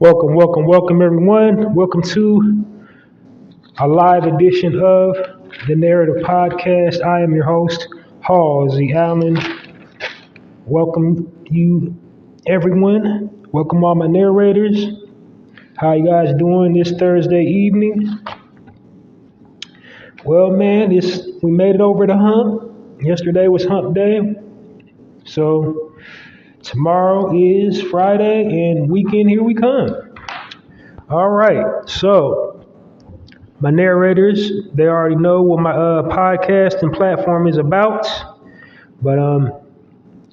Welcome, everyone. Welcome to a live edition of the Narrative Podcast. I am your host, Halsey Allen. Welcome you, everyone. Welcome all my narrators. How you guys doing this Thursday evening? Well, man, we made it over the hump. Yesterday was hump day. So tomorrow is Friday and weekend, here we come. All right, so my narrators, they already know what my podcast and platform is about, but I'm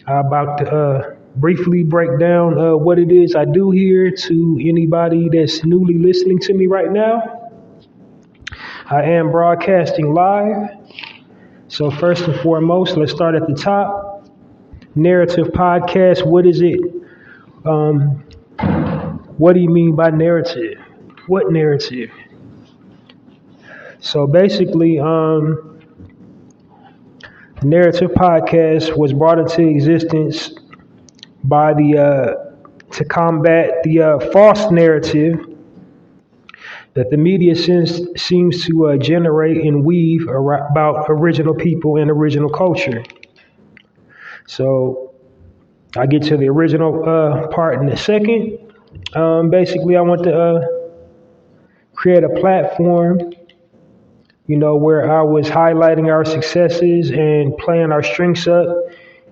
about to briefly break down what it is I do here to anybody that's newly listening to me right now. I am broadcasting live, so first and foremost, let's start at the top. Narrative Podcast, what is it? What do you mean by narrative? What narrative? So basically, Narrative Podcast was brought into existence by to combat the false narrative that the media seems to generate and weave about original people and original culture. So I'll get to the original part in a second. Basically, I want to create a platform, where I was highlighting our successes and playing our strengths up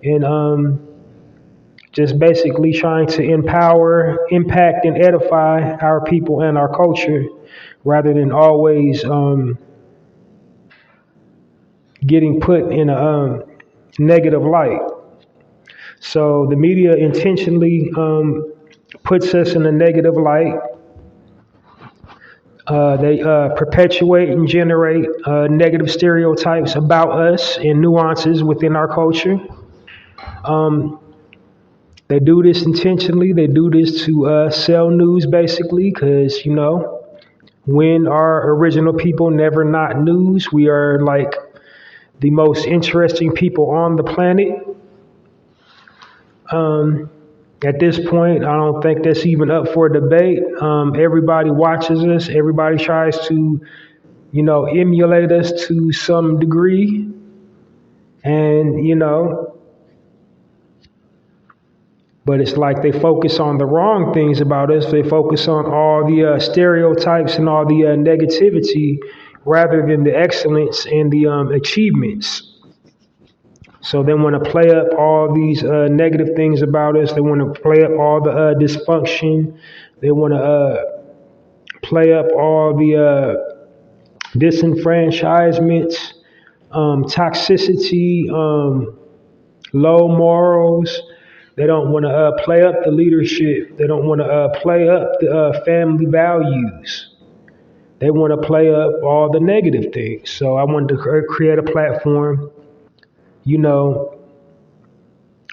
and just basically trying to empower, impact, and edify our people and our culture rather than always getting put in a negative light. So the media intentionally puts us in a negative light. They perpetuate and generate negative stereotypes about us and nuances within our culture. They do this intentionally. They do this to sell news, basically, because, when our original people never not news, we are like the most interesting people on the planet. At this point, I don't think that's even up for debate. Everybody watches us. Everybody tries to, emulate us to some degree. And, but it's like they focus on the wrong things about us. They focus on all the stereotypes and all the negativity rather than the excellence and the achievements. So they want to play up all these negative things about us. They want to play up all the dysfunction. They want to play up all the disenfranchisements, toxicity, low morals. They don't want to play up the leadership. They don't want to play up the family values. They want to play up all the negative things. So I wanted to create a platform,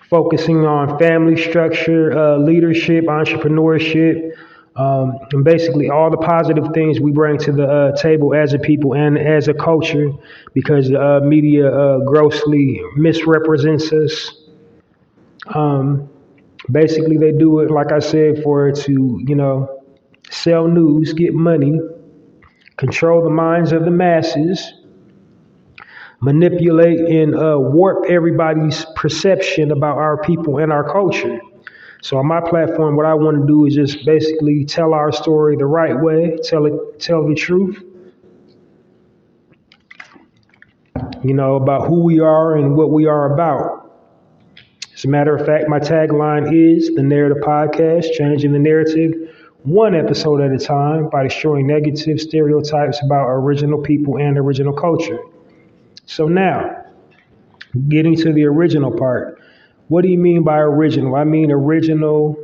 focusing on family structure, leadership, entrepreneurship, and basically all the positive things we bring to the table as a people and as a culture, because the media grossly misrepresents us. Basically, they do it, like I said, to, sell news, get money, control the minds of the masses, manipulate and warp everybody's perception about our people and our culture. So on my platform, what I want to do is just basically tell our story the right way, tell the truth, about who we are and what we are about. As a matter of fact, my tagline is the Narrator podcast, changing the narrative one episode at a time by destroying negative stereotypes about original people and original culture. So now, getting to the original part. What do you mean by original? I mean original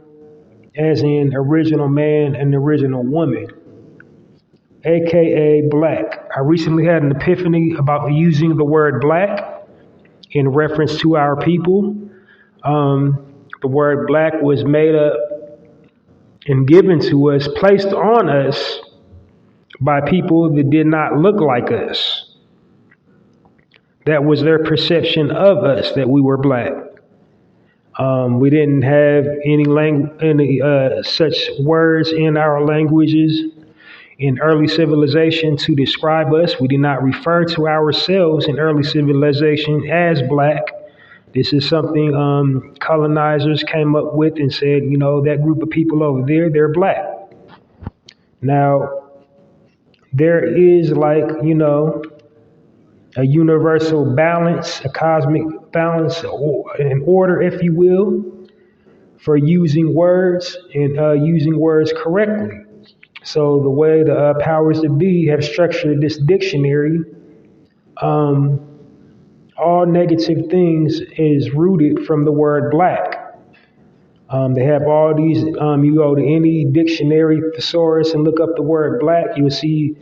as in original man and original woman, aka black. I recently had an epiphany about using the word black in reference to our people. The word black was made up and given to us, placed on us by people that did not look like us. That was their perception of us, that we were black. We didn't have any such words in our languages in early civilization to describe us. We did not refer to ourselves in early civilization as black. This is something colonizers came up with and said, that group of people over there, they're black. Now, there is a universal balance, a cosmic balance, or an order, if you will, for using words and using words correctly. So the way the powers that be have structured this dictionary, all negative things is rooted from the word black. They have all these, you go to any dictionary thesaurus and look up the word black, you'll see,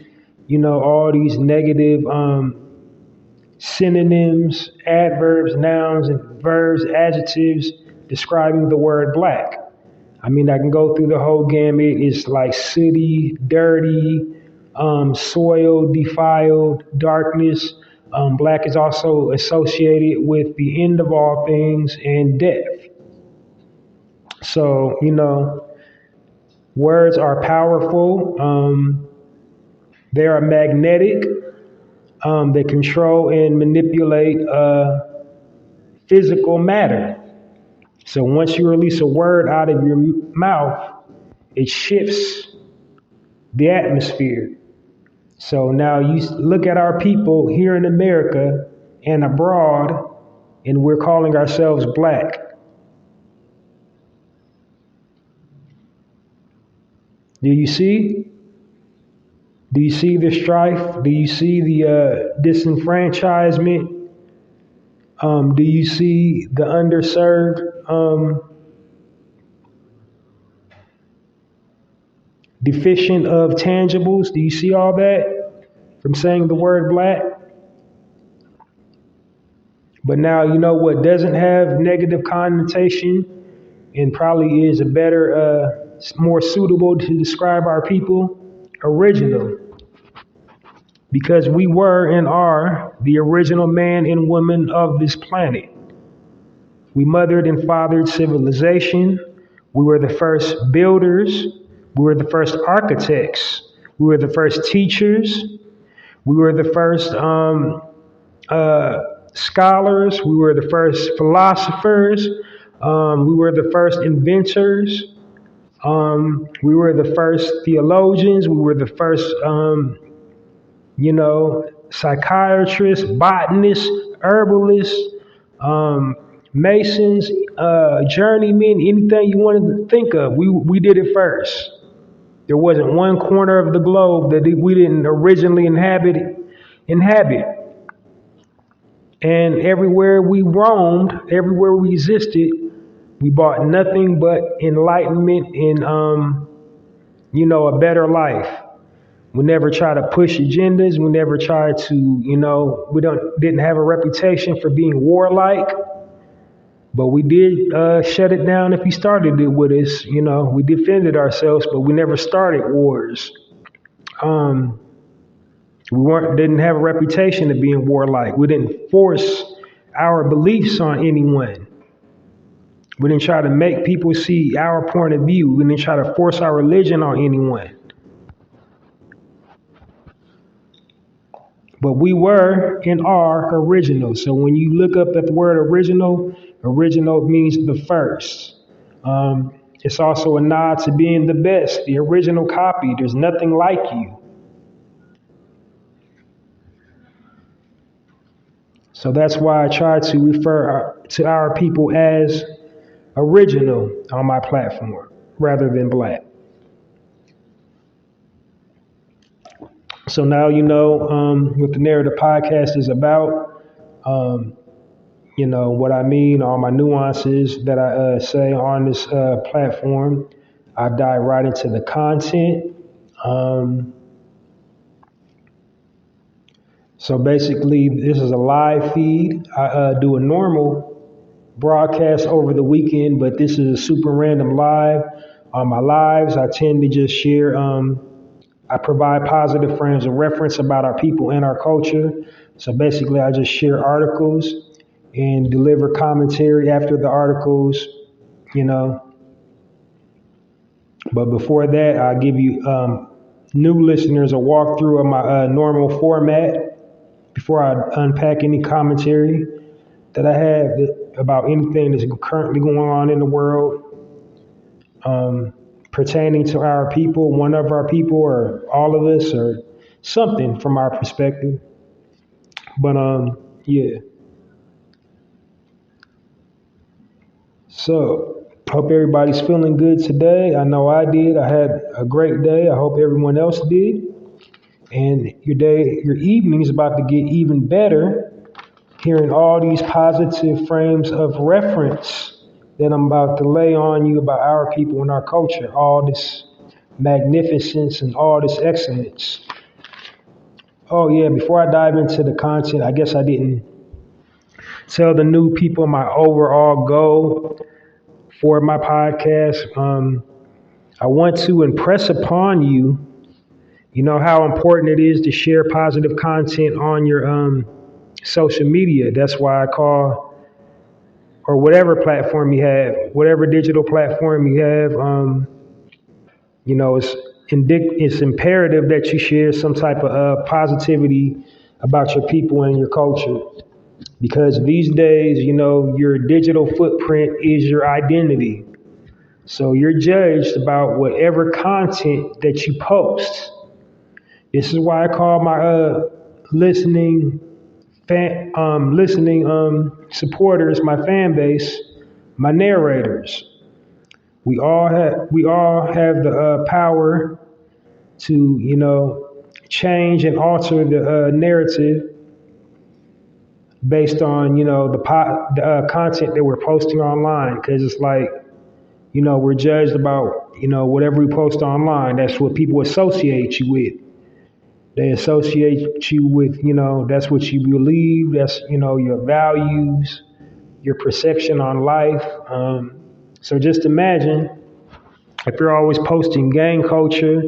all these negative synonyms, adverbs, nouns, and verbs, adjectives describing the word black. I mean, I can go through the whole gamut. It's like sooty, dirty, soiled, defiled, darkness. Black is also associated with the end of all things and death. So, words are powerful. They are magnetic. They control and manipulate physical matter. So once you release a word out of your mouth, it shifts the atmosphere. So now you look at our people here in America and abroad, and we're calling ourselves black. Do you see? Do you see the strife? Do you see the disenfranchisement? Do you see the underserved? Deficient of tangibles? Do you see all that from saying the word black? But now you know what doesn't have negative connotation and probably is a better, more suitable to describe our people? Original. Because we were and are the original man and woman of this planet. We mothered and fathered civilization. We were the first builders. We were the first architects. We were the first teachers. We were the first scholars. We were the first philosophers. We were the first inventors. We were the first theologians. We were the first, psychiatrists, botanists, herbalists, masons, journeymen, anything you wanted to think of. We did it first. There wasn't one corner of the globe that we didn't originally inhabit. And everywhere we roamed, everywhere we existed, we brought nothing but enlightenment and, a better life. We never try to push agendas. We never try to, we didn't have a reputation for being warlike. But we did shut it down if you started it with us. We defended ourselves, but we never started wars. We didn't have a reputation of being warlike. We didn't force our beliefs on anyone. We didn't try to make people see our point of view. We didn't try to force our religion on anyone. But we were and are original. So when you look up at the word original means the first. It's also a nod to being the best, the original copy. There's nothing like you. So that's why I try to refer to our people as original on my platform rather than black. So now you know what the Narrator podcast is about. What I mean, all my nuances that I say on this platform. I dive right into the content. Um, so basically, this is a live feed. I do a normal broadcast over the weekend, but this is a super random live. On my lives, I tend to just share. I provide positive frames of reference about our people and our culture. So basically, I just share articles and deliver commentary after the articles, you know. But before that, I give you new listeners a walkthrough of my normal format before I unpack any commentary that I have about anything that's currently going on in the world pertaining to our people, one of our people, or all of us, or something from our perspective. But yeah. So hope everybody's feeling good today. I know I did. I had a great day. I hope everyone else did. And your evening is about to get even better, hearing all these positive frames of reference that I'm about to lay on you about our people and our culture, all this magnificence and all this excellence. Oh yeah, before I dive into the content, I guess I didn't tell the new people my overall goal for my podcast. I want to impress upon you, how important it is to share positive content on your social media. That's why I call, or whatever platform you have, whatever digital platform you have, it's imperative that you share some type of positivity about your people and your culture. Because these days, your digital footprint is your identity. So you're judged about whatever content that you post. This is why I call my listening supporters, my fan base, my narrators. We all have the power to change and alter the narrative based on the content that we're posting online, because it's like we're judged about whatever we post online. That's what people associate you with. They associate you with that's what you believe. That's your values, your perception on life. So just imagine if you're always posting gang culture,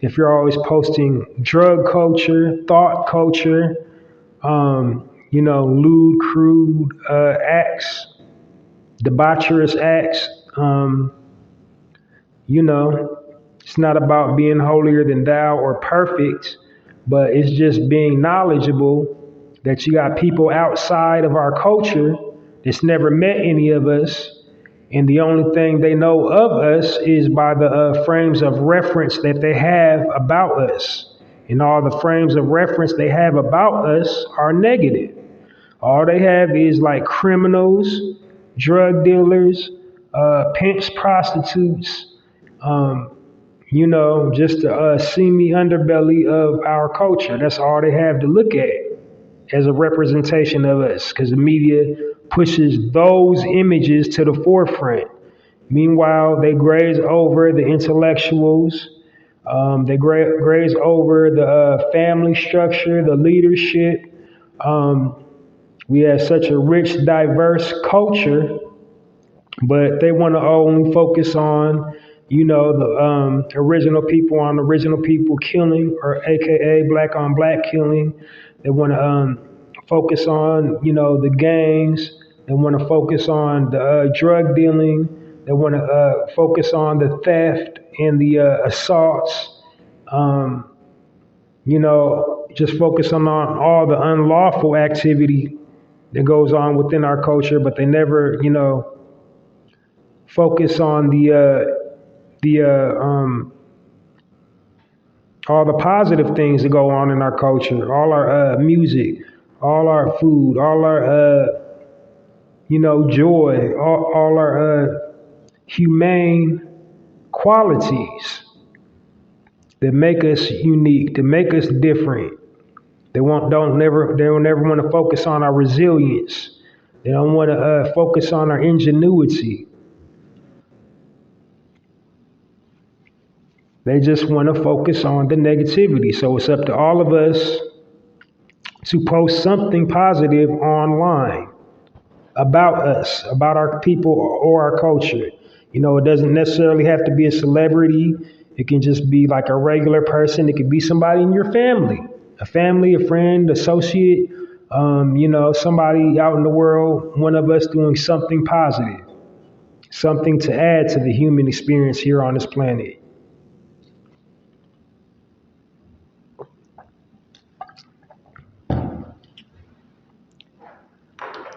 if you're always posting drug culture, thought culture, lewd, crude acts, debaucherous acts. It's not about being holier than thou or perfect, but it's just being knowledgeable that you got people outside of our culture that's never met any of us. And the only thing they know of us is by the frames of reference that they have about us. And all the frames of reference they have about us are negative. All they have is like criminals, drug dealers, pimps, prostitutes, just the seamy underbelly of our culture. That's all they have to look at as a representation of us, because the media pushes those images to the forefront. Meanwhile, they graze over the intellectuals. They graze over the family structure, the leadership. We have such a rich, diverse culture, but they want to only focus on, the original people killing, or AKA black on black killing. They want to focus on, the gangs. They want to focus on the drug dealing. They want to focus on the theft and the assaults. Just focus on all the unlawful activity that goes on within our culture, but they never, focus on all the positive things that go on in our culture, all our music, all our food, all our joy, all our humane qualities that make us unique, that make us different. They don't never want to focus on our resilience. They don't want to focus on our ingenuity. They just want to focus on the negativity. So it's up to all of us to post something positive online about us, about our people or our culture. It doesn't necessarily have to be a celebrity. It can just be like a regular person. It could be somebody in your family, a friend, associate, somebody out in the world, one of us doing something positive, something to add to the human experience here on this planet.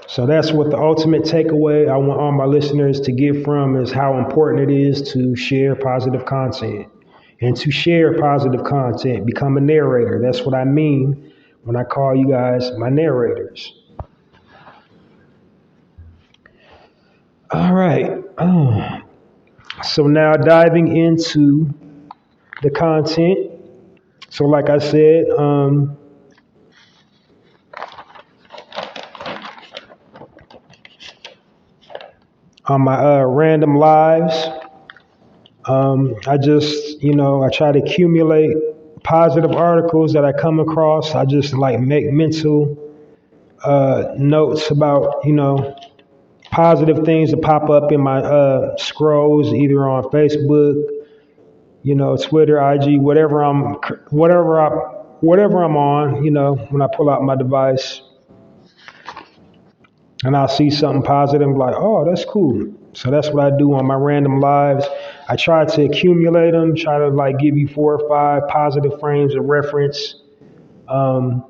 So that's what the ultimate takeaway I want all my listeners to get from is how important it is to share positive content. And to share positive content, become a narrator. That's what I mean when I call you guys my narrators. All right. So now diving into the content. So like I said, on my random lives, I just, I try to accumulate positive articles that I come across. I just like make mental notes about, positive things that pop up in my scrolls, either on Facebook, Twitter, IG, whatever I'm on, when I pull out my device and I'll see something positive, I'm like, oh, that's cool. So that's what I do on my random lives. I try to accumulate them, try to like give you 4 or 5 positive frames of reference about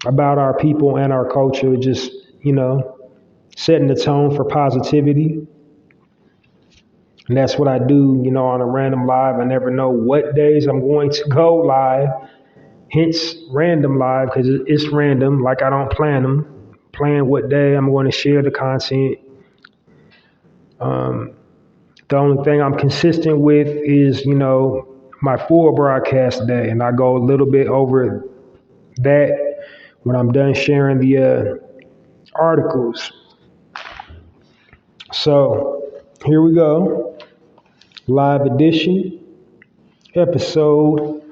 our people and our culture, just, setting the tone for positivity. And that's what I do, on a random live. I never know what days I'm going to go live, hence random live, because it's random, like I don't plan them. Plan what day I'm going to share the content. The only thing I'm consistent with is, my full broadcast day, and I go a little bit over that when I'm done sharing the articles. So here we go. Live edition, episode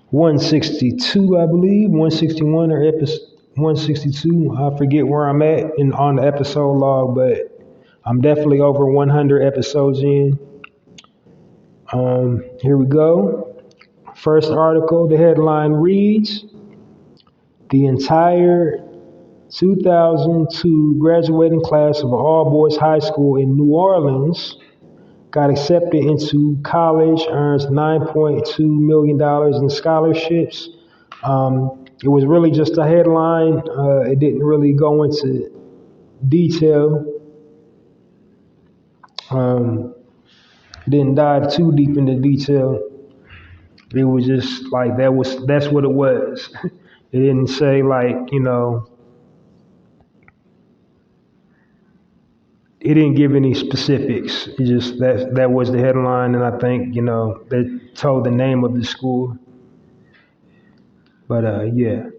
162, I believe, 161 or episode 162. I forget where I'm at on the episode log, but I'm definitely over 100 episodes in. Here we go. First article, the headline reads, the entire 2002 graduating class of an all-boys high school in New Orleans got accepted into college, earns $9.2 million in scholarships. It was really just a headline. It didn't really go into detail. Didn't dive too deep into detail. It was just like that's what it was. It didn't say like, it didn't give any specifics. It just that was the headline, and I think, they told the name of the school. But yeah.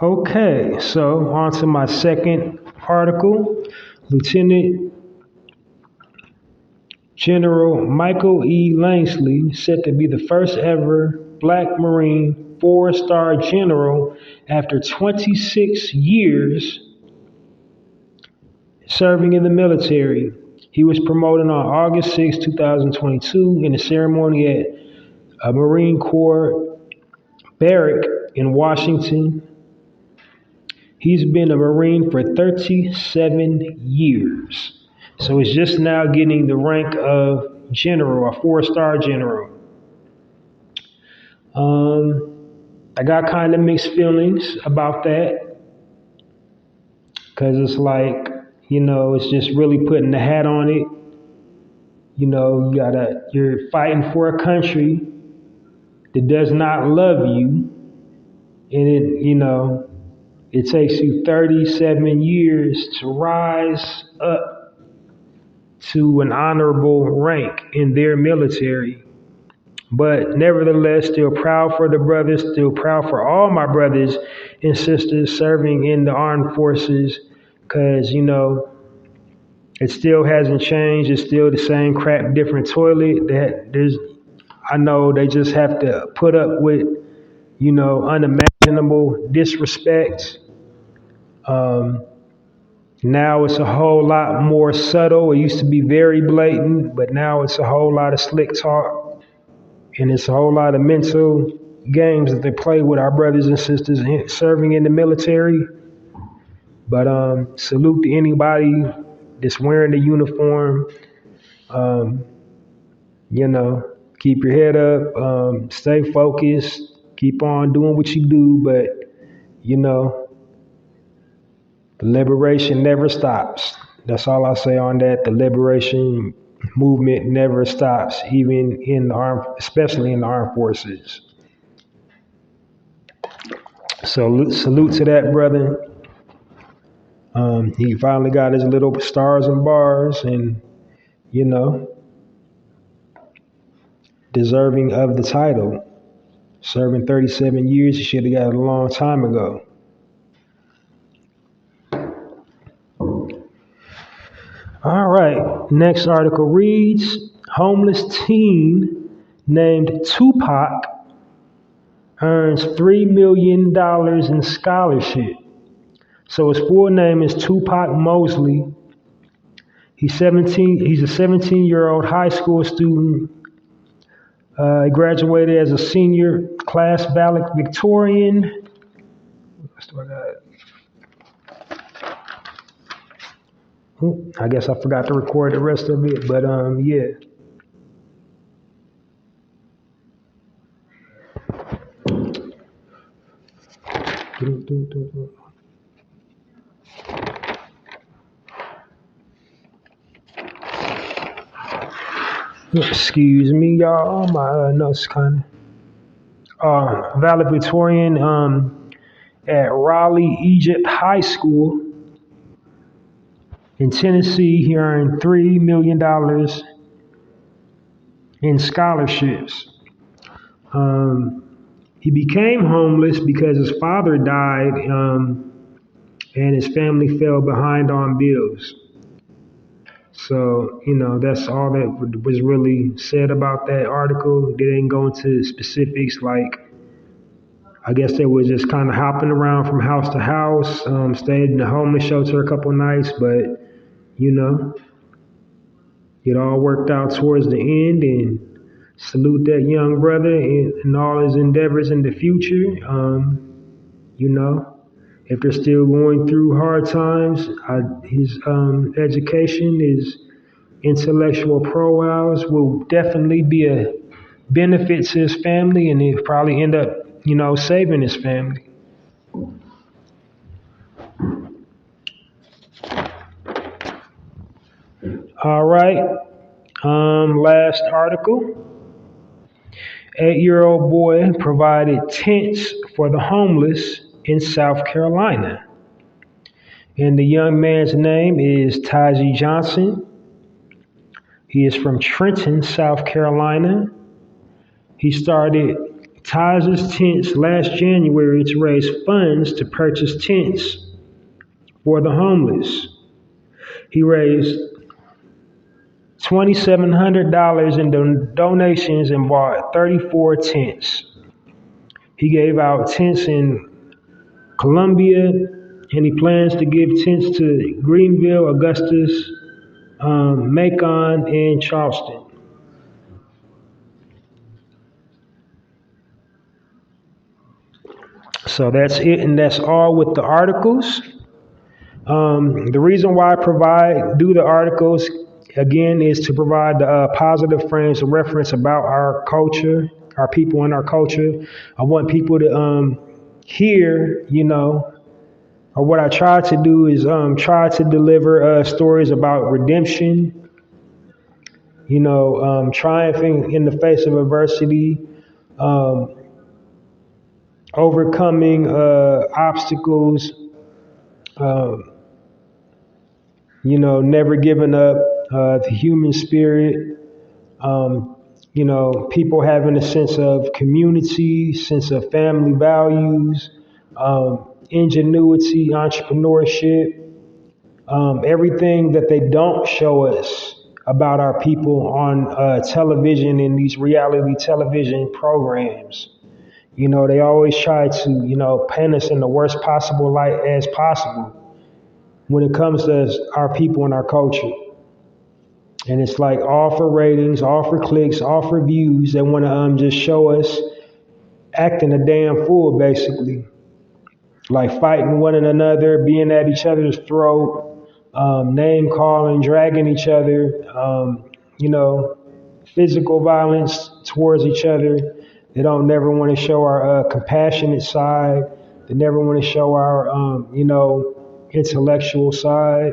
Okay, so on to my second article. Lieutenant General Michael E. Langsley, said to be the first ever Black Marine 4-star general after 26 years serving in the military. He was promoted on August 6, 2022 in a ceremony at a Marine Corps barrack in Washington. He's been a Marine for 37 years. So it's just now getting the rank of general, a 4-star general. I got kind of mixed feelings about that, because it's like, it's just really putting the hat on it. You're fighting for a country, that does not love you, and it takes you 37 years to rise up to an honorable rank in their military. But nevertheless, still proud for the brothers, still proud for all my brothers and sisters serving in the armed forces, because, it still hasn't changed. It's still the same crap, different toilet. I know they just have to put up with, unimaginable disrespect. Um, Now it's a whole lot more subtle. It used to be very blatant, but now it's a whole lot of slick talk, and it's a whole lot of mental games that they play with our brothers and sisters serving in the military. But salute to anybody that's wearing the uniform. Um, keep your head up, stay focused, keep on doing what you do, but you know, the liberation never stops. That's all I say on that. The liberation movement never stops, even in the especially in the armed forces. So salute to that brother. He finally got his little stars and bars, and you know, deserving of the title. Serving 37 years, he should have got it a long time ago. All right, next article reads, homeless teen named Tupac earns $3 million in scholarship. So his full name is Tupac Mosley. He's 17. He's a 17-year-old high school student. He graduated as a senior class valedictorian. I guess I forgot to record the rest of it, but yeah. Excuse me, y'all. My notes kind of. Valedictorian at Raleigh Egypt High School in Tennessee. He earned $3 million in scholarships. He became homeless because his father died and his family fell behind on bills. So, that's all that was really said about that article. They didn't go into specifics like, I guess they were just kind of hopping around from house to house, stayed in the homeless shelter a couple nights, but, it all worked out towards the end, and salute that young brother and all his endeavors in the future. If they're still going through hard times, his education, his intellectual prowess will definitely be a benefit to his family, and he'll probably end up, saving his family. All right. Last article. 8-year-old boy provided tents for the homeless in South Carolina. And the young man's name is Taji Johnson. He is from Trenton, South Carolina. He started Taji's Tents last January to raise funds to purchase tents for the homeless. He raised $2,700 in donations and bought 34 tents. He gave out tents in Columbia, and he plans to give tents to Greenville, Augustus, Macon, and Charleston. So that's it, and that's all with the articles. The reason why I do the articles, again, is to provide the positive frames of reference about our culture, our people and our culture. I want people to hear, or what I try to do is try to deliver stories about redemption, triumphing in the face of adversity, um, overcoming obstacles, um, never giving up, the human spirit, um, people having a sense of community, sense of family values, ingenuity, entrepreneurship, everything that they don't show us about our people on television in these reality television programs. They always try to, paint us in the worst possible light as possible when it comes to our people and our culture. And it's like all for ratings, all for clicks, all for views. They want to just show us acting a damn fool, basically. Like fighting one another, being at each other's throat, name calling, dragging each other, you know, physical violence towards each other. They don't never want to show our compassionate side. They never want to show our, intellectual side.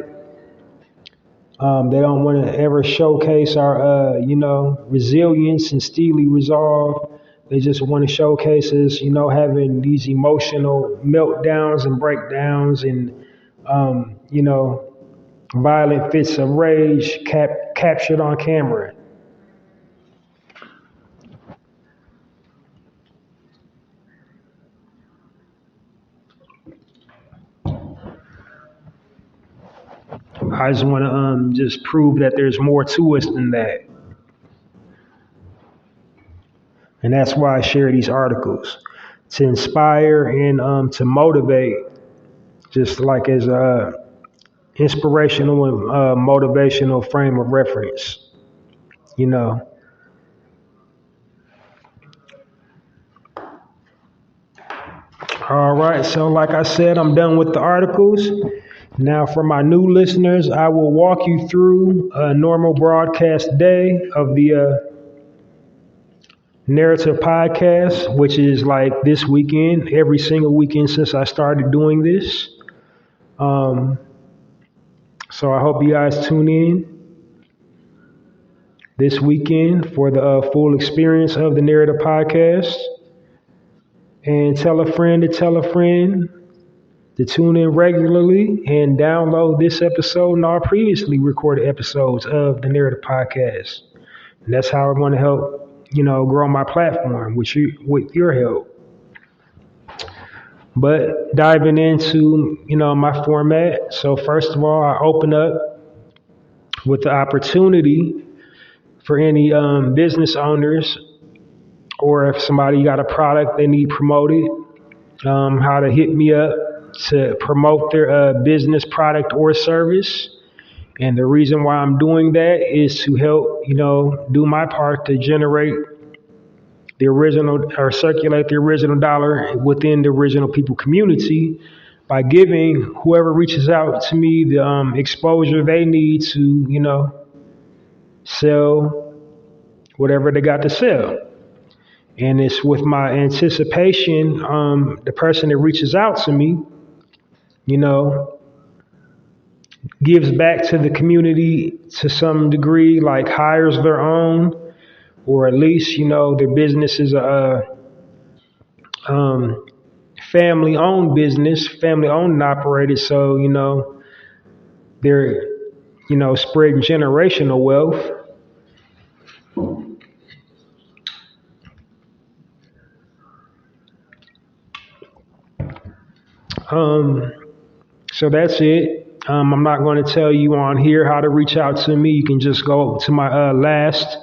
They don't want to ever showcase our, resilience and steely resolve. They just want to showcase us, having these emotional meltdowns and breakdowns and, violent fits of rage captured on camera. I just want to just prove that there's more to us than that. And that's why I share these articles to inspire and to motivate, just like as a inspirational and motivational frame of reference. You know. All right. So, like I said, I'm done with the articles. Now, for my new listeners, I will walk you through a normal broadcast day of the Narrator podcast, which is like this weekend, every single weekend since I started doing this. Um, so I hope you guys tune in this weekend for the full experience of the Narrator podcast. And tell a friend to tell a friend to tune in regularly and download this episode and all previously recorded episodes of the Narrative Podcast. And that's how I'm going to help, grow my platform with your help. But diving into, my format. So first of all, I open up with the opportunity for any business owners, or if somebody got a product they need promoted, how to hit me up to promote their business, product, or service. And the reason why I'm doing that is to help, do my part to generate the original or circulate the original dollar within the original people community by giving whoever reaches out to me the exposure they need to, sell whatever they got to sell. And it's with my anticipation, the person that reaches out to me, gives back to the community to some degree, like hires their own, or at least, their business is a family-owned business, family-owned and operated. So, they're, spreading generational wealth. So that's it. I'm not going to tell you on here how to reach out to me. You can just go to my last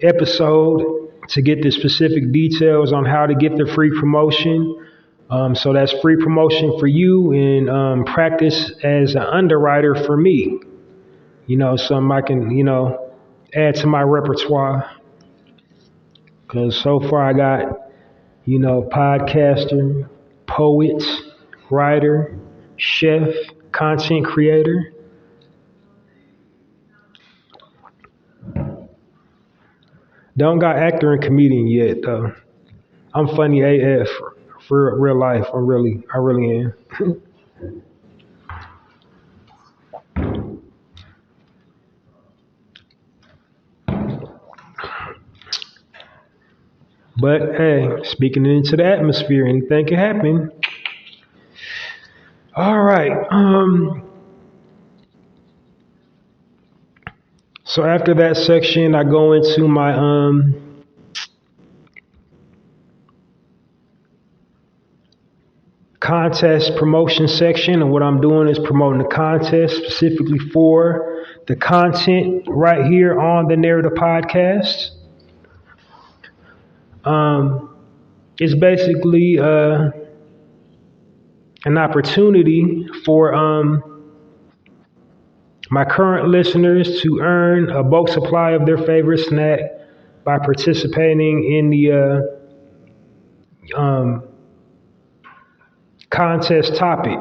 episode to get the specific details on how to get the free promotion. So that's free promotion for you and practice as an underwriter for me. Something I can, add to my repertoire. Because so far I got, podcaster, poet, writer, chef, content creator. Don't got actor and comedian yet though. I'm funny AF for real life. I really am. But hey, speaking into the atmosphere, anything can happen. All right. So after that section, I go into my contest promotion section, and what I'm doing is promoting the contest specifically for the content right here on the Narrator podcast. It's basically an opportunity for my current listeners to earn a bulk supply of their favorite snack by participating in the contest topic.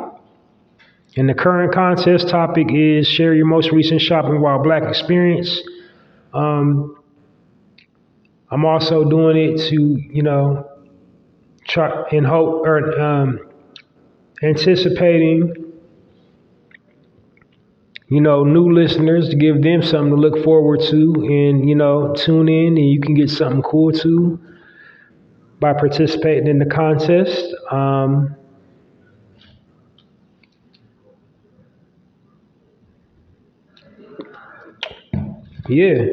And the current contest topic is share your most recent shopping while black experience. I'm also doing it to, try and hope or anticipating, new listeners to give them something to look forward to and, tune in and you can get something cool too by participating in the contest. Yeah.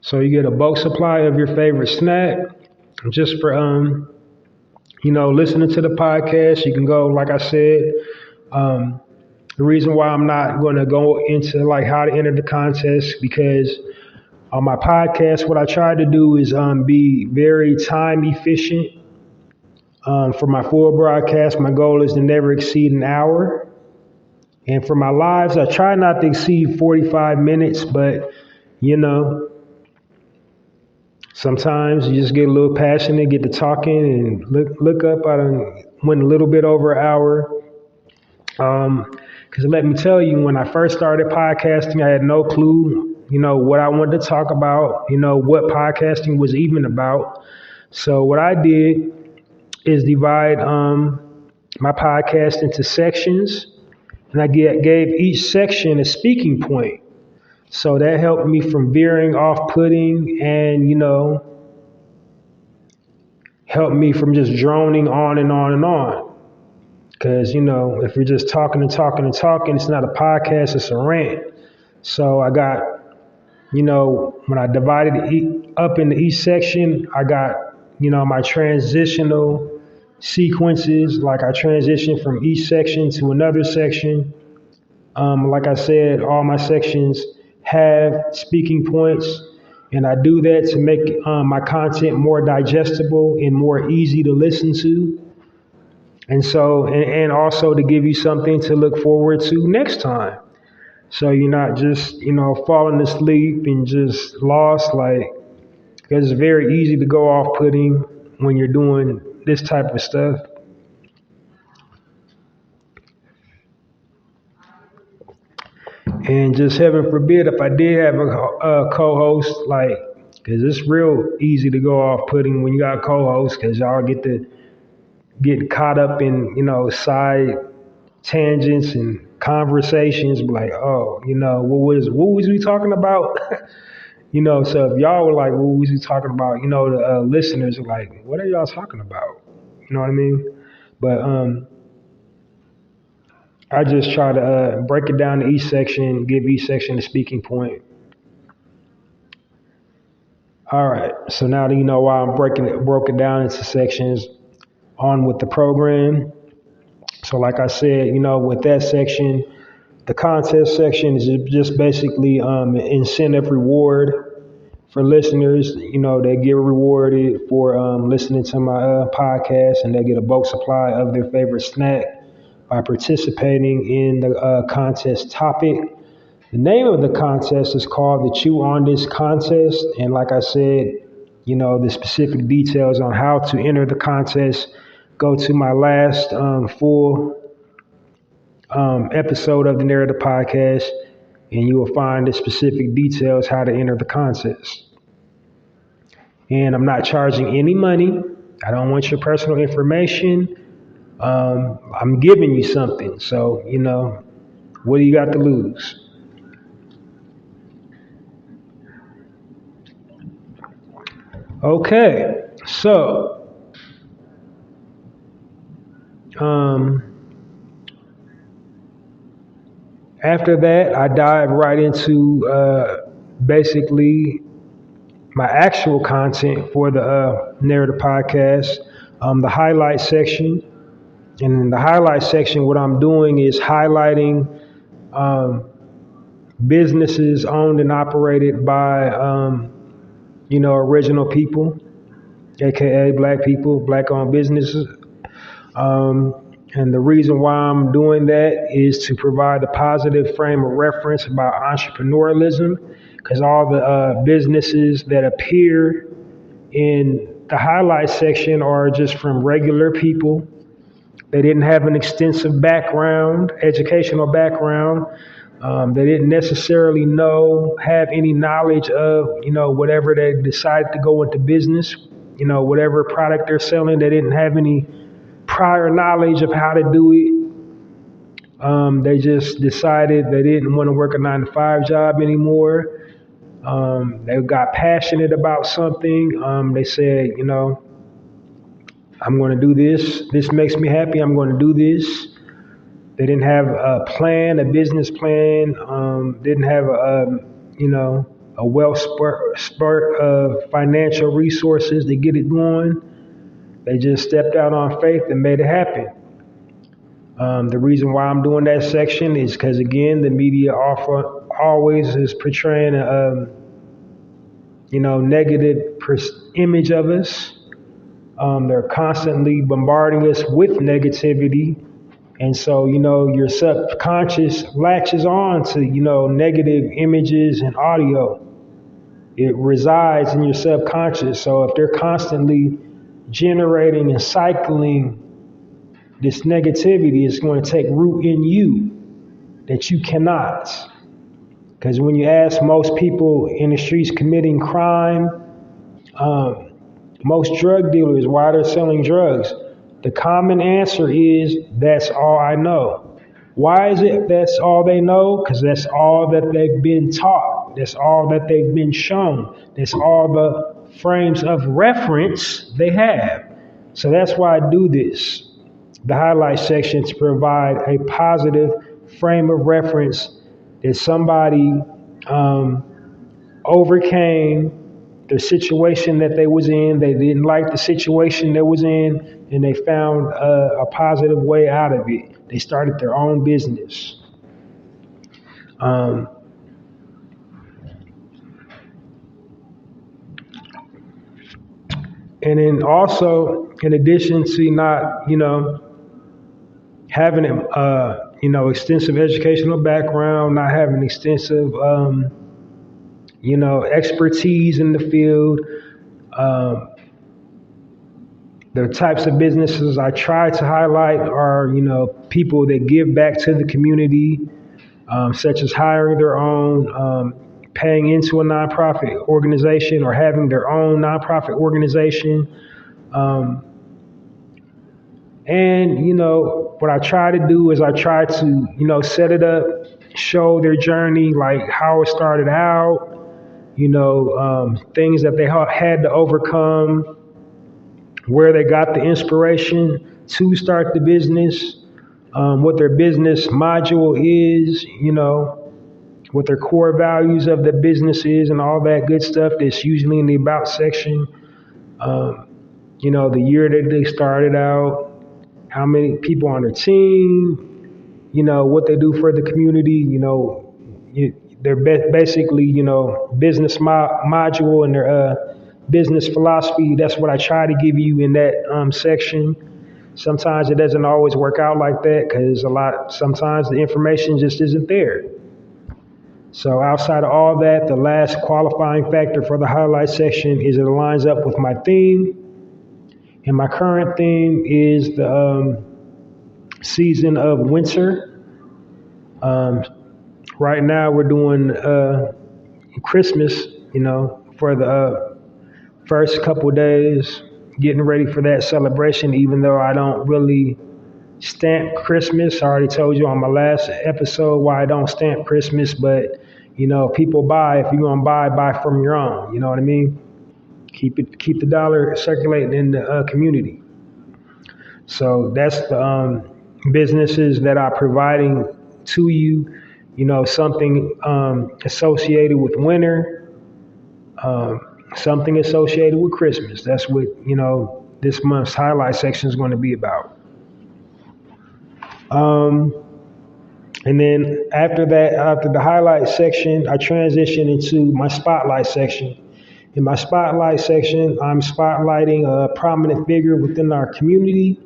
So you get a bulk supply of your favorite snack just for listening to the podcast. You can go, like I said, the reason why I'm not going to go into like how to enter the contest because on my podcast, what I try to do is be very time efficient. For my full broadcast, my goal is to never exceed an hour. And for my lives, I try not to exceed 45 minutes, but you know, sometimes you just get a little passionate, get to talking, and look up. I done went a little bit over an hour. Because let me tell you, when I first started podcasting, I had no clue, what I wanted to talk about, what podcasting was even about. So what I did is divide my podcast into sections, and I gave each section a speaking point. So that helped me from veering off putting and, helped me from just droning on and on and on. Because, if you're just talking and talking and talking, it's not a podcast, it's a rant. So I got, when I divided it up into each section, I got, my transitional sequences, like I transition from each section to another section. Like I said, all my sections have speaking points, and I do that to make my content more digestible and more easy to listen to. And so, and also to give you something to look forward to next time. So you're not just, falling asleep and just lost, like, because it's very easy to go off putting when you're doing this type of stuff. And just heaven forbid if I did have a co-host, like, because it's real easy to go off putting when you got a co-host, because y'all get to get caught up in, side tangents and conversations, like, oh, what was we talking about? So if y'all were like, what was we talking about? The listeners are like, what are y'all talking about? You know what I mean? But I just try to break it down to each section, give each section a speaking point. All right. So now that you know why I'm broke it down into sections, on with the program. So like I said, with that section, the contest section is just basically incentive reward for listeners. They get rewarded for listening to my podcast, and they get a bulk supply of their favorite snack by participating in the contest topic. The name of the contest is called the Chew on This contest. And like I said, the specific details on how to enter the contest, go to my last full episode of the Narrator podcast, and you will find the specific details how to enter the contest. And I'm not charging any money. I don't want your personal information. I'm giving you something. So, what do you got to lose? Okay, so um, after that, I dive right into basically my actual content for the Narrator podcast, the highlight section. And in the highlight section, what I'm doing is highlighting um, businesses owned and operated by, original people, aka black people, black owned businesses. And the reason why I'm doing that is to provide a positive frame of reference about entrepreneurialism, because all the businesses that appear in the highlight section are just from regular people. They didn't have an extensive background, educational background. They didn't necessarily have any knowledge of, whatever they decided to go into business, whatever product they're selling. They didn't have any prior knowledge of how to do it. They just decided they didn't want to work a 9 to 5 job anymore. They got passionate about something. They said, I'm going to do this. This makes me happy. I'm going to do this. They didn't have a plan, a business plan. Didn't have a well spurt of financial resources to get it going. They just stepped out on faith and made it happen. The reason why I'm doing that section is because, again, the media always is portraying a negative image of us. They're constantly bombarding us with negativity. And so, your subconscious latches on to, negative images and audio. It resides in your subconscious. So if they're constantly generating and cycling this negativity, it's going to take root in you that you cannot. Because when you ask most people in the streets committing crime, most drug dealers, why they're selling drugs, the common answer is, that's all I know. Why is it that's all they know? Because that's all that they've been taught. That's all that they've been shown. That's all the frames of reference they have. So that's why I do this, the highlight section, to provide a positive frame of reference that somebody overcame the situation that they was in. They didn't like the situation they was in, and they found a positive way out of it. They started their own business. And then also, in addition to not, having extensive educational background, not having extensive expertise in the field. The types of businesses I try to highlight are, people that give back to the community, such as hiring their own, paying into a nonprofit organization, or having their own nonprofit organization. And, what I try to do is I try to, set it up, show their journey, like how it started out, things that they had to overcome, where they got the inspiration to start the business, what their business module is, what their core values of the business is, and all that good stuff that's usually in the about section. The year that they started out, how many people on their team, what they do for the community, they're basically, business module and their business philosophy. That's what I try to give you in that section. Sometimes it doesn't always work out like that, because sometimes the information just isn't there. So outside of all that, the last qualifying factor for the highlight section is it aligns up with my theme. And my current theme is the season of winter. Right now we're doing Christmas, for the first couple days, getting ready for that celebration, even though I don't really stamp Christmas. I already told you on my last episode why I don't stamp Christmas, but, people buy. If you're going to buy from your own, you know what I mean? keep the dollar circulating in the community. So that's the businesses that are providing to you, something associated with winter, something associated with Christmas. That's what, this month's highlight section is going to be about. And then after the highlight section, I transition into my spotlight section. In my spotlight section, I'm spotlighting a prominent figure within our community.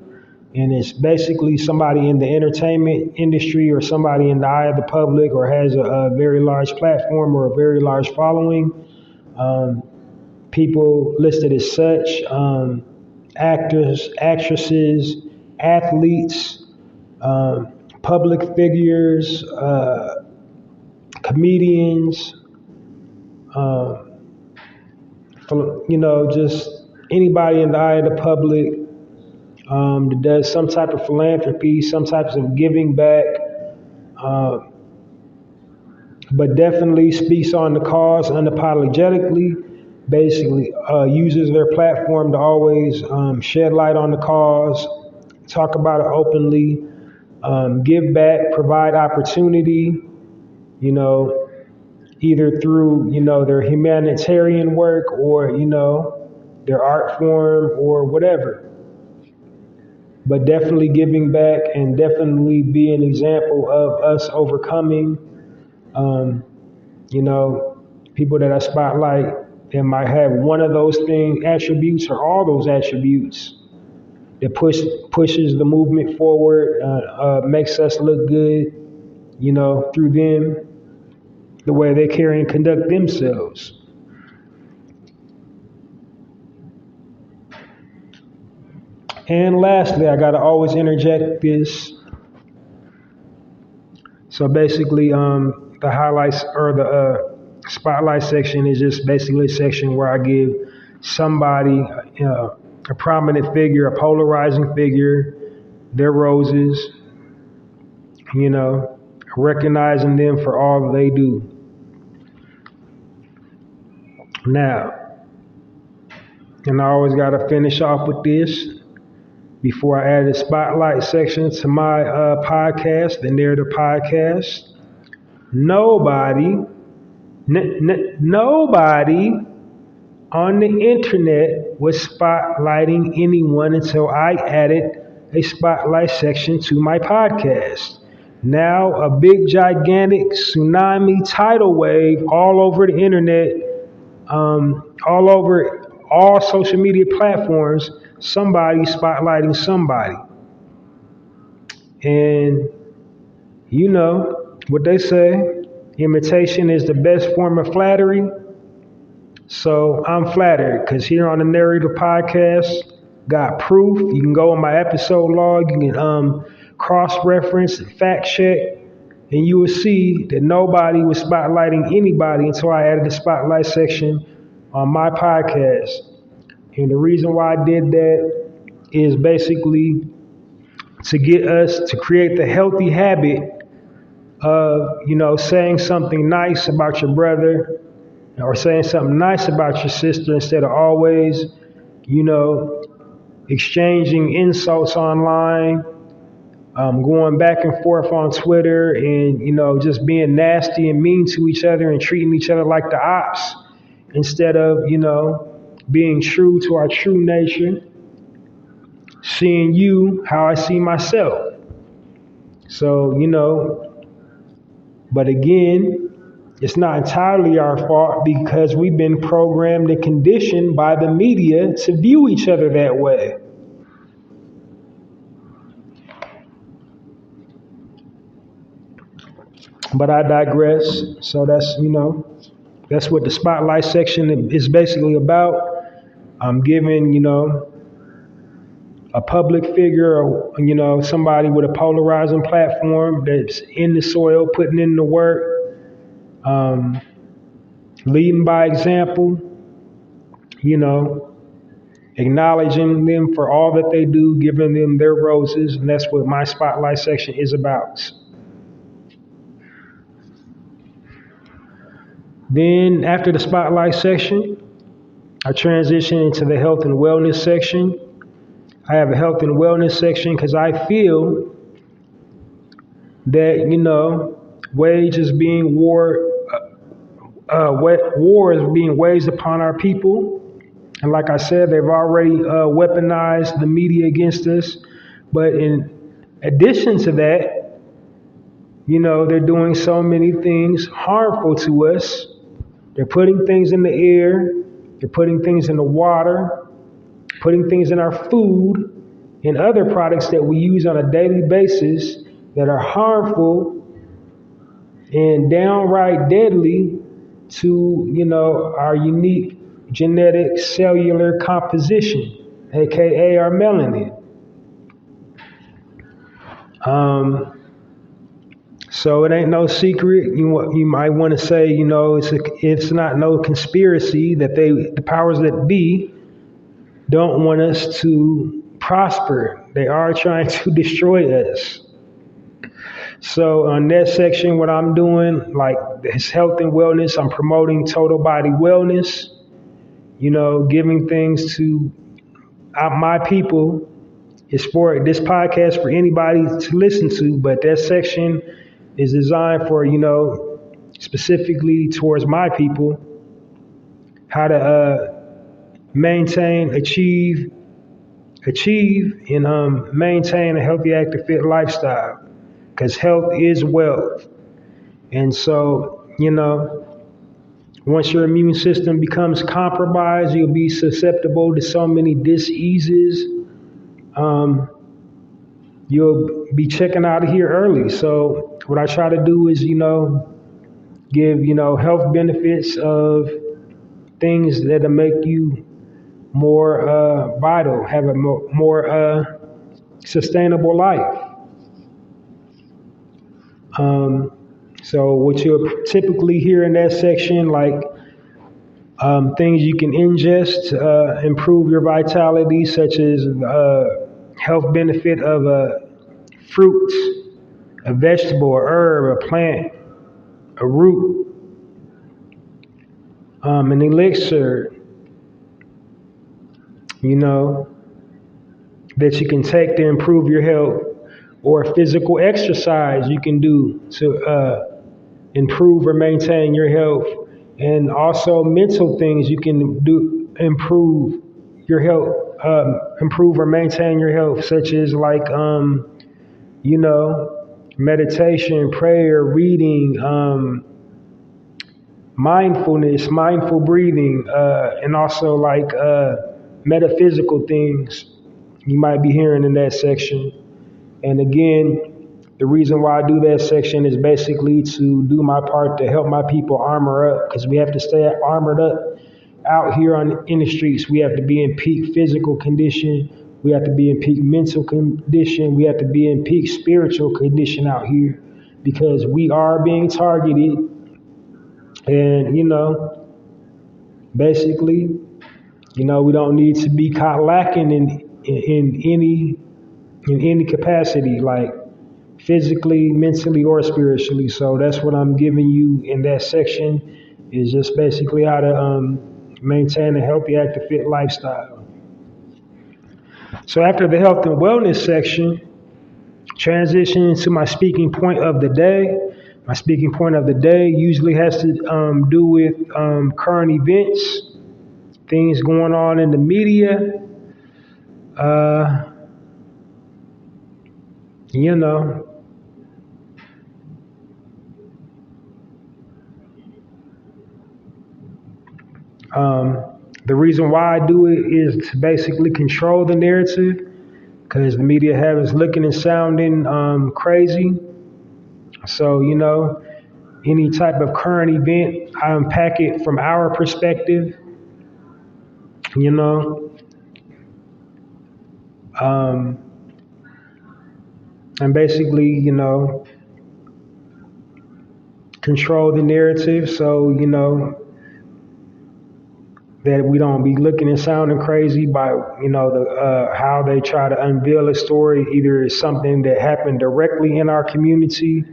And it's basically somebody in the entertainment industry or somebody in the eye of the public or has a very large platform or a very large following. People listed as such, actors, actresses, athletes, public figures, comedians, just anybody in the eye of the public that does some type of philanthropy, some types of giving back, but definitely speaks on the cause unapologetically, basically uses their platform to always shed light on the cause, talk about it openly, give back, provide opportunity, either through, their humanitarian work or, their art form or whatever. But definitely giving back and definitely be an example of us overcoming, people that I spotlight that might have one of those attributes or all those attributes that pushes the movement forward, makes us look good, through them, the way they carry and conduct themselves. And lastly, I got to always interject this. So basically, the highlights or the spotlight section is just basically a section where I give somebody, a prominent figure, a polarizing figure, their roses, recognizing them for all they do. Now, and I always got to finish off with this before I add the spotlight section to my podcast, the Narrator podcast. Nobody on the internet was spotlighting anyone until I added a spotlight section to my podcast. Now a big gigantic tsunami tidal wave all over the internet, all over all social media platforms, somebody spotlighting somebody. And you know what they say, imitation is the best form of flattery. So I'm flattered because here on the Narrator podcast, got proof. You can go on my episode log, you can cross-reference and fact-check, and you will see that nobody was spotlighting anybody until I added the spotlight section on my podcast. And the reason why I did that is basically to get us to create the healthy habit of, saying something nice about your brother or saying something nice about your sister instead of always, exchanging insults online, going back and forth on Twitter and, just being nasty and mean to each other and treating each other like the ops instead of, being true to our true nature, seeing you how I see myself. So, but again, it's not entirely our fault because we've been programmed and conditioned by the media to view each other that way. But I digress. So that's what the spotlight section is basically about. I'm giving, a public figure or, somebody with a polarizing platform that's in the soil, putting in the work, leading by example, acknowledging them for all that they do, giving them their roses, and that's what my spotlight section is about. Then after the spotlight section, I transitioned into the health and wellness section. I have a health and wellness section because I feel that, wage is being war is being waged upon our people. And like I said, they've already weaponized the media against us. But in addition to that, they're doing so many things harmful to us. They're putting things in the air. They're putting things in the water, putting things in our food and other products that we use on a daily basis that are harmful and downright deadly to, our unique genetic cellular composition, aka our melanin. So it ain't no secret. You might want to say, it's not no conspiracy that the powers that be, don't want us to prosper. They are trying to destroy us. So on that section, what I'm doing, like this health and wellness, I'm promoting total body wellness. Giving things to my people. Is for this podcast for anybody to listen to, but that section is designed for, specifically towards my people, how to maintain, achieve, and maintain a healthy, active, fit lifestyle. Because health is wealth. And so, once your immune system becomes compromised, you'll be susceptible to so many diseases. You'll be checking out of here early. So what I try to do is, give, health benefits of things that'll make you more vital, have a more sustainable life. So what you'll typically hear in that section, like things you can ingest to improve your vitality, such as health benefit of a fruit, a vegetable, a herb, a plant, a root, an elixir, that you can take to improve your health, or physical exercise you can do to improve or maintain your health, and also mental things you can do improve your health, improve or maintain your health, such as like meditation, prayer, reading, mindfulness, mindful breathing, and also like metaphysical things you might be hearing in that section. And again, the reason why I do that section is basically to do my part to help my people armor up, because we have to stay armored up out here in the streets. We have to be in peak physical condition. We have to be in peak mental condition. We have to be in peak spiritual condition out here, because we are being targeted. And, basically, we don't need to be caught lacking in any capacity, like physically, mentally, or spiritually. So that's what I'm giving you in that section, is just basically how to maintain a healthy, active, fit lifestyle. So after the health and wellness section, transition into my speaking point of the day. My speaking point of the day usually has to do with current events, things going on in the media, the reason why I do it is to basically control the narrative, because the media have us looking and sounding crazy. So, any type of current event, I unpack it from our perspective, and basically, control the narrative. So, that we don't be looking and sounding crazy by, how they try to unveil a story. Either it's something that happened directly in our community,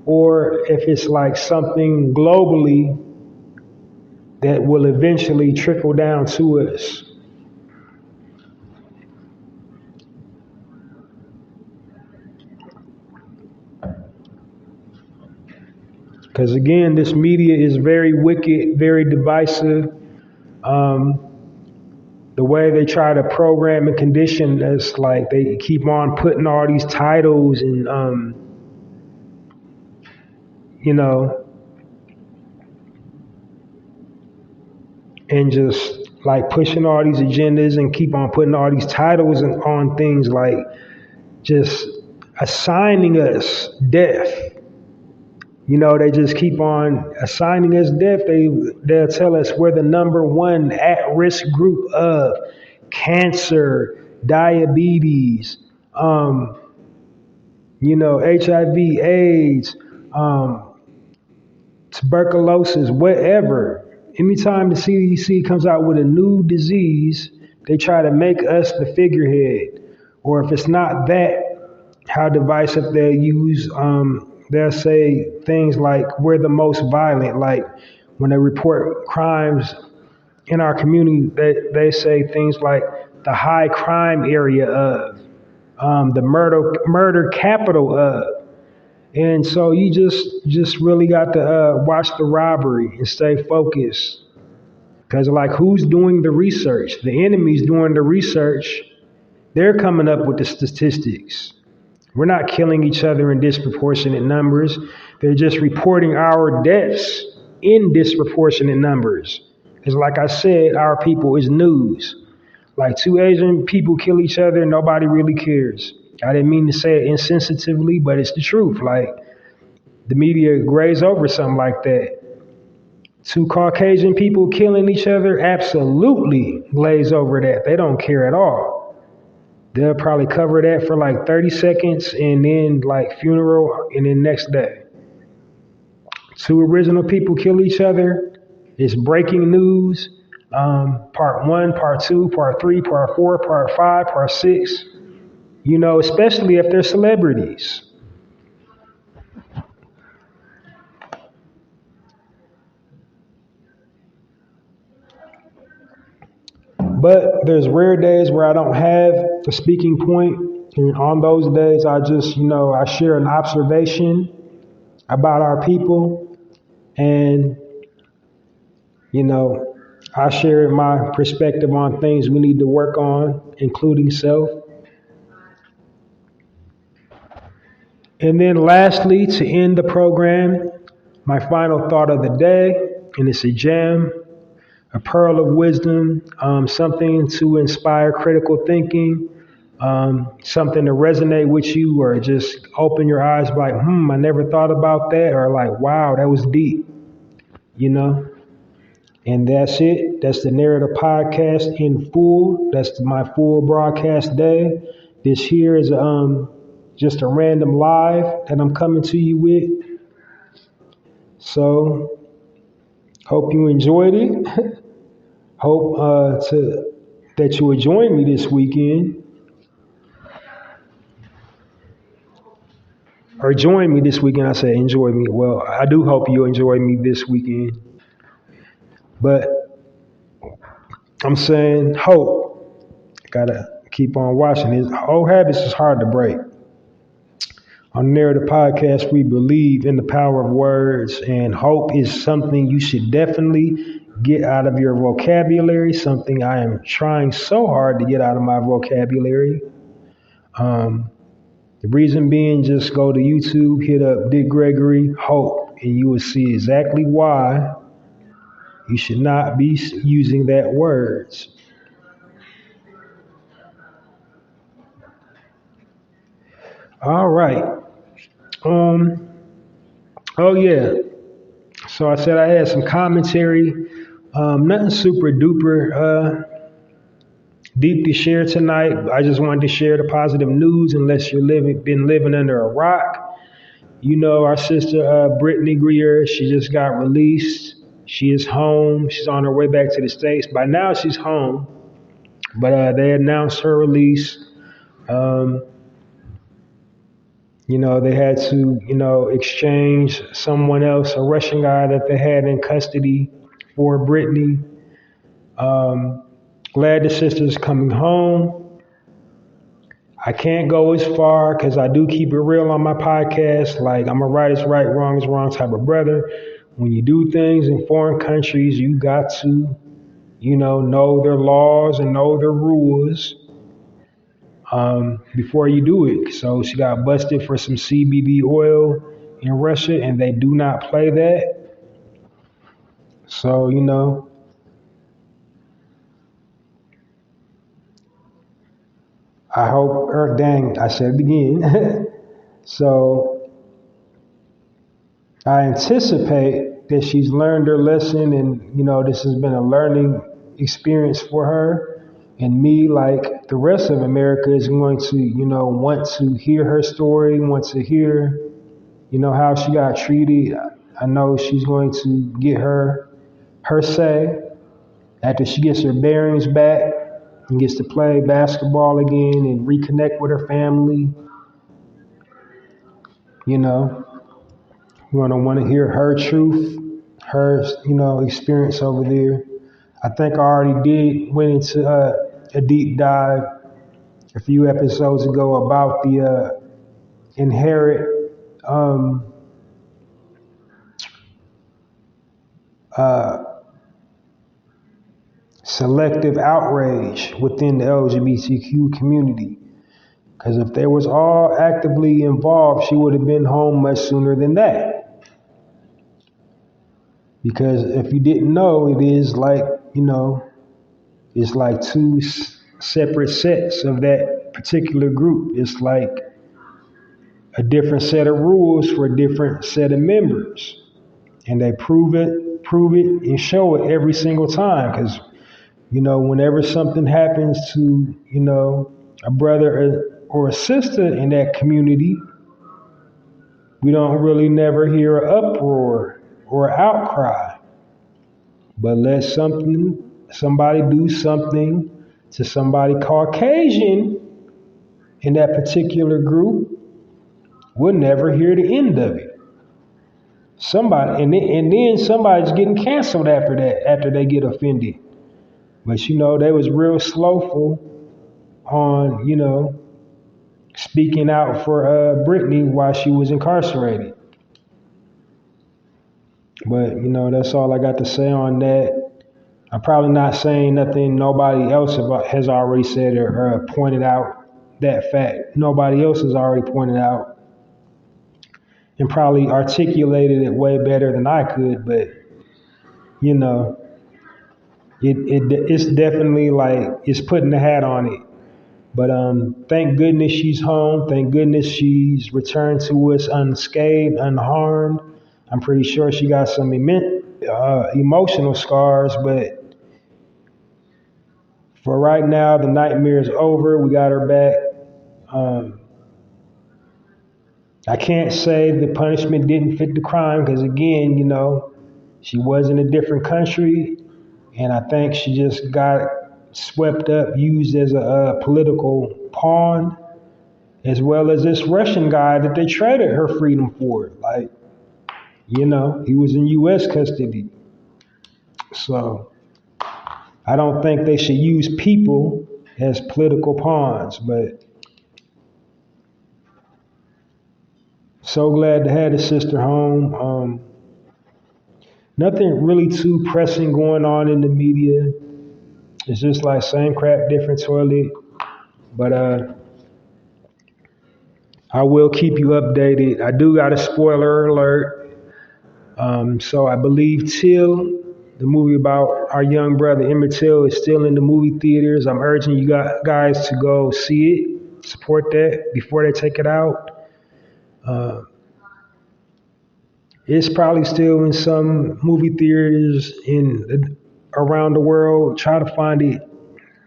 or if it's like something globally that will eventually trickle down to us. Because again, this media is very wicked, very divisive. The way they try to program and condition us, like they keep on putting all these titles and, you know, and just like pushing all these agendas and keep on putting all these titles on things, like just assigning us death. You know, they just keep on assigning us death. They'll tell us we're the number one at-risk group of cancer, diabetes, HIV, AIDS, tuberculosis, whatever. Anytime the CDC comes out with a new disease, they try to make us the figurehead. Or if it's not that, how divisive they use. They'll say things like we're the most violent. Like when they report crimes in our community, they say things like the high crime area of, the murder capital of. And so you just really got to watch the robbery and stay focused. Because like, who's doing the research? The enemy's doing the research. They're coming up with the statistics. We're not killing each other in disproportionate numbers. They're just reporting our deaths in disproportionate numbers. Because like I said, our people is news. Like 2 Asian people kill each other, nobody really cares. I didn't mean to say it insensitively, but it's the truth. Like the media graze over something like that. 2 Caucasian people killing each other, absolutely glaze over that. They don't care at all. They'll probably cover that for like 30 seconds and then like funeral and then next day. 2 original people kill each other. It's breaking news. Part 1, part 2, part 3, part 4, part 5, part 6. You know, especially if they're celebrities. But there's rare days where I don't have a speaking point. And on those days, I just, I share an observation about our people. And, I share my perspective on things we need to work on, including self. And then lastly, to end the program, my final thought of the day, and it's a gem, a pearl of wisdom, something to inspire critical thinking, something to resonate with you, or just open your eyes like, I never thought about that, or like, wow, that was deep, And that's it. That's the Narrator podcast in full. That's my full broadcast day. This here is just a random live that I'm coming to you with. So, hope you enjoyed it. Hope that you will join me this weekend. Or join me this weekend. I say enjoy me. Well, I do hope you enjoy me this weekend. But I'm saying hope. Gotta keep on watching it. Old habits is hard to break. On the Narrator podcast, we believe in the power of words, and hope is something you should definitely get out of your vocabulary, something I am trying so hard to get out of my vocabulary. The reason being, just go to YouTube, hit up Dick Gregory, hope, and you will see exactly why you should not be using that words. All right. Oh yeah. So I said I had some commentary. Nothing super duper deep to share tonight. I just wanted to share the positive news, unless you're been living under a rock. Our sister Brittany Greer, she just got released. She is home. She's on her way back to the States. By now she's home, but they announced her release. They had to, exchange someone else, a Russian guy that they had in custody for Brittany. Glad the sister's coming home. I can't go as far because I do keep it real on my podcast. Like, I'm a right is right, wrong is wrong type of brother. When you do things in foreign countries, you got to, know their laws and know their rules before you do it. So she got busted for some CBD oil in Russia, and they do not play that. So, I hope, or dang, I said it again. So I anticipate that she's learned her lesson, and, this has been a learning experience for her. And me, like the rest of America, is going to, want to hear her story, want to hear, how she got treated. I know she's going to get her say after she gets her bearings back and gets to play basketball again and reconnect with her family. We're going to want to hear her truth, her, experience over there. I think I already went into a deep dive a few episodes ago about the inherent selective outrage within the LGBTQ community. Because if they was all actively involved, she would have been home much sooner than that. Because if you didn't know, it is like, it's like two separate sets of that particular group. It's like a different set of rules for a different set of members. And they prove it, and show it every single time. Because, whenever something happens to, a brother or a sister in that community, we don't really never hear an uproar or an outcry. But let somebody do something to somebody Caucasian in that particular group, we'll never hear the end of it. Somebody, and then somebody's getting canceled after that, after they get offended. But they was real slowful on, speaking out for Brittany while she was incarcerated. But, that's all I got to say on that. I'm probably not saying nothing nobody else has already said or pointed out that fact. Nobody else has already pointed out and probably articulated it way better than I could. But, it's definitely like it's putting the hat on it. But thank goodness she's home. Thank goodness she's returned to us unscathed, unharmed. I'm pretty sure she got some emotional scars, but for right now, the nightmare is over. We got her back. I can't say the punishment didn't fit the crime because, again, she was in a different country, and I think she just got swept up, used as a political pawn, as well as this Russian guy that they traded her freedom for. Like, he was in U.S. custody. So I don't think they should use people as political pawns, but so glad to have the sister home. Nothing really too pressing going on in the media. It's just like same crap, different toilet. But I will keep you updated. I do got a spoiler alert. So I believe Till, the movie about our young brother Emmett Till, is still in the movie theaters. I'm urging you guys to go see it, support that before they take it out. It's probably still in some movie theaters around the world. Try to find it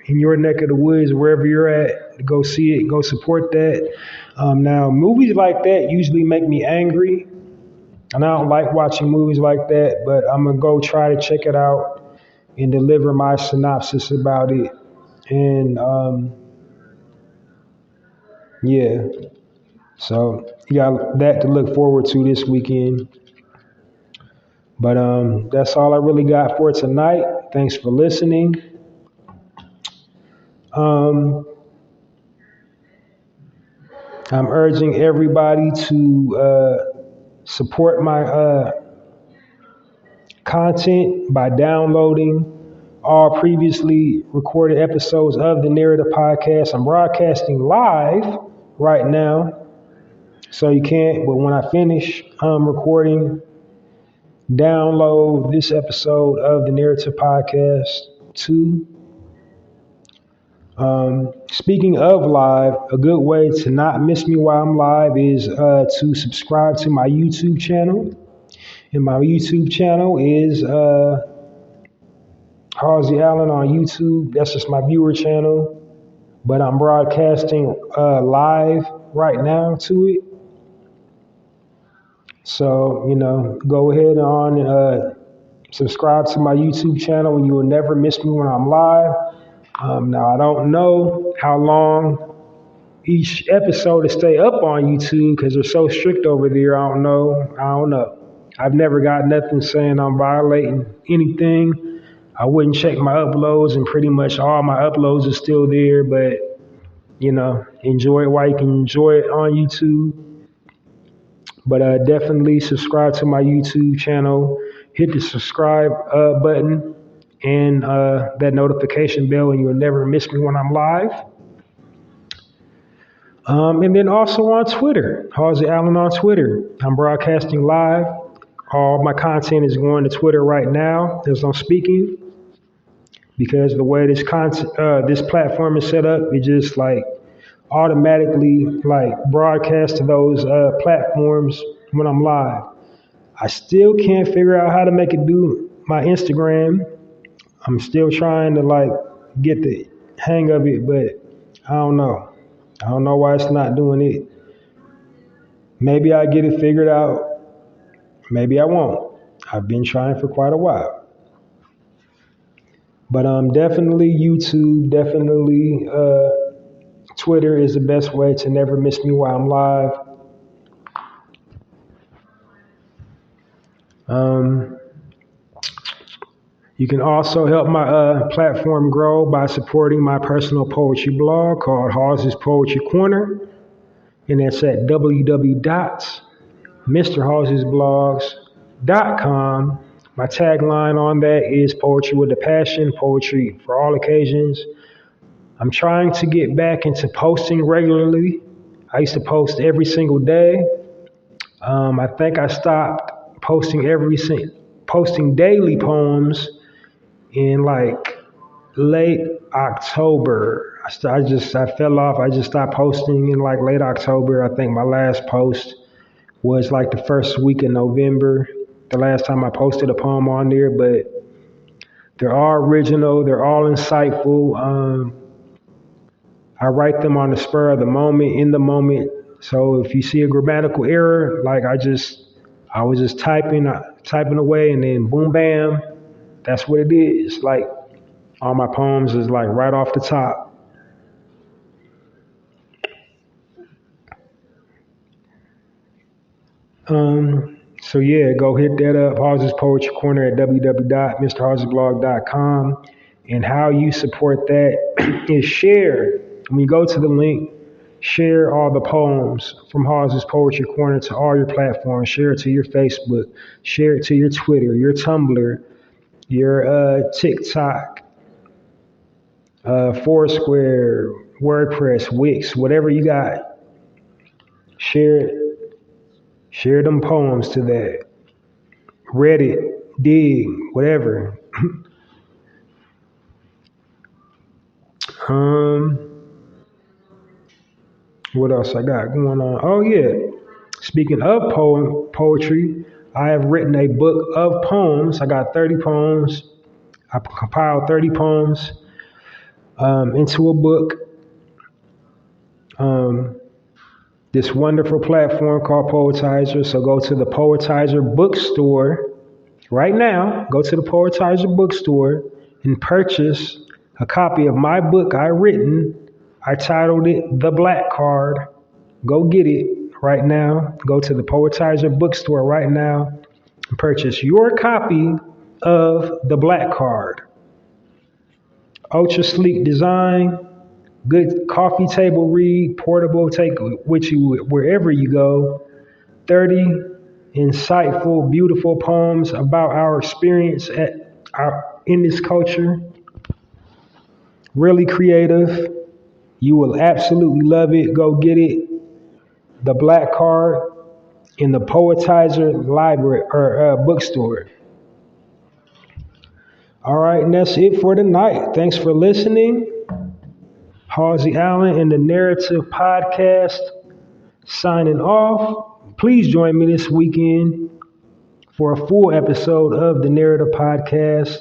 in your neck of the woods, wherever you're at, to go see it, go support that. Now, movies like that usually make me angry, and I don't like watching movies like that, but I'm going to go try to check it out and deliver my synopsis about it. And yeah, so you got that to look forward to this weekend. But that's all I really got for tonight. Thanks for listening. Um, I'm urging everybody to support my content by downloading all previously recorded episodes of the Narrator podcast. I'm broadcasting live right now, so you can't, but when I finish recording, download this episode of the Narrator podcast too. Speaking of live, a good way to not miss me while I'm live is to subscribe to my YouTube channel. And my YouTube channel is Halsey Allen on YouTube. That's just my viewer channel. But I'm broadcasting live right now to it. So, go ahead on and subscribe to my YouTube channel and you will never miss me when I'm live. Now, I don't know how long each episode to stay up on YouTube because they're so strict over there. I don't know. I've never got nothing saying I'm violating anything. I wouldn't check my uploads, and pretty much all my uploads are still there. But, enjoy it while you can enjoy it on YouTube. But definitely subscribe to my YouTube channel. Hit the subscribe button and that notification bell, and you'll never miss me when I'm live. And then also on Twitter, Halsey Allen on Twitter. I'm broadcasting live. All my content is going to Twitter right now as I'm speaking, because the way this platform is set up, it just automatically broadcast to those platforms when I'm live. I still can't figure out how to make it do my Instagram. I'm still trying to get the hang of it, but I don't know. I don't know why it's not doing it. Maybe I get it figured out. Maybe I won't. I've been trying for quite a while. But definitely YouTube, definitely Twitter is the best way to never miss me while I'm live. You can also help my platform grow by supporting my personal poetry blog called Halsey's Poetry Corner. And that's at www.mrhalseysblogs.com. My tagline on that is poetry with a passion, poetry for all occasions. I'm trying to get back into posting regularly. I used to post every single day. I think I stopped posting daily poems in late October. I fell off. I just stopped posting in late October. I think my last post was the first week in November, the last time I posted a poem on there. But they're all original. They're all insightful. I write them on the spur of the moment, in the moment. So if you see a grammatical error, I was just typing away, and then boom, bam, that's what it is. All my poems is right off the top. So yeah, go hit that up, Halsey's Poetry Corner at www.mrhalseysblog.com. And how you support that is share. When you go to the link, share all the poems from Halsey's Poetry Corner to all your platforms. Share it to your Facebook. Share it to your Twitter, your Tumblr, your TikTok, Foursquare, WordPress, Wix, whatever you got. Share it. Share them poems to that. Reddit, Dig, whatever. What else I got going on? Oh yeah. Speaking of poetry, I have written a book of poems. I got 30 poems. I compiled 30 poems into a book. This wonderful platform called Poetizer. So go to the Poetizer bookstore right now. Go to the Poetizer bookstore and purchase a copy of my book I written. I titled it The Black Card. Go get it right now. Go to the Poetizer bookstore right now Purchase your copy of The Black Card. Ultra sleek design, good coffee table read, portable, take with you wherever you go. 30 insightful, beautiful poems about our experience in this culture. Really creative. You will absolutely love it. Go get it. The Black Card in the Poetizer library or bookstore. All right, and that's it for tonight. Thanks for listening. Halsey Allen and the Narrative Podcast signing off. Please join me this weekend for a full episode of the Narrative Podcast.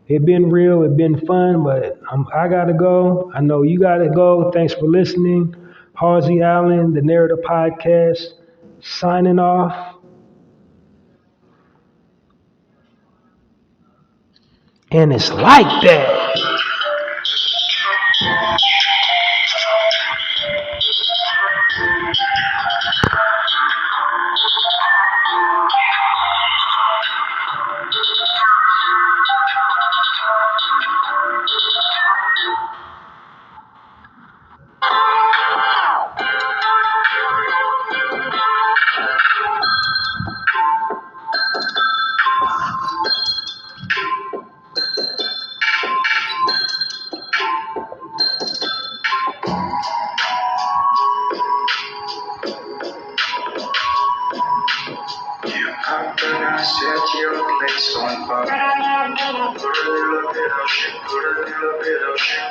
It's been real, it's been fun, but I gotta go. I know you gotta go. Thanks for listening. Halsey Allen, the Narrative Podcast, signing off. And it's like that. Set your place on fire. Put a little bit of shit, put a little bit of shit,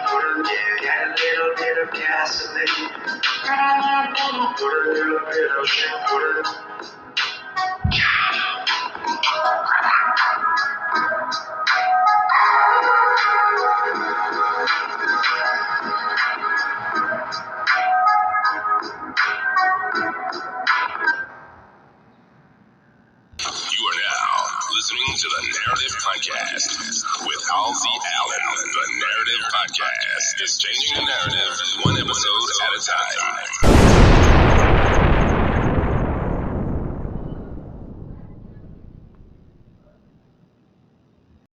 get a little bit of gasoline. Put a little bit of shit, put a little. Listening to the Narrative Podcast with Halsey Allen. The Narrative Podcast is changing the narrative one episode at a time.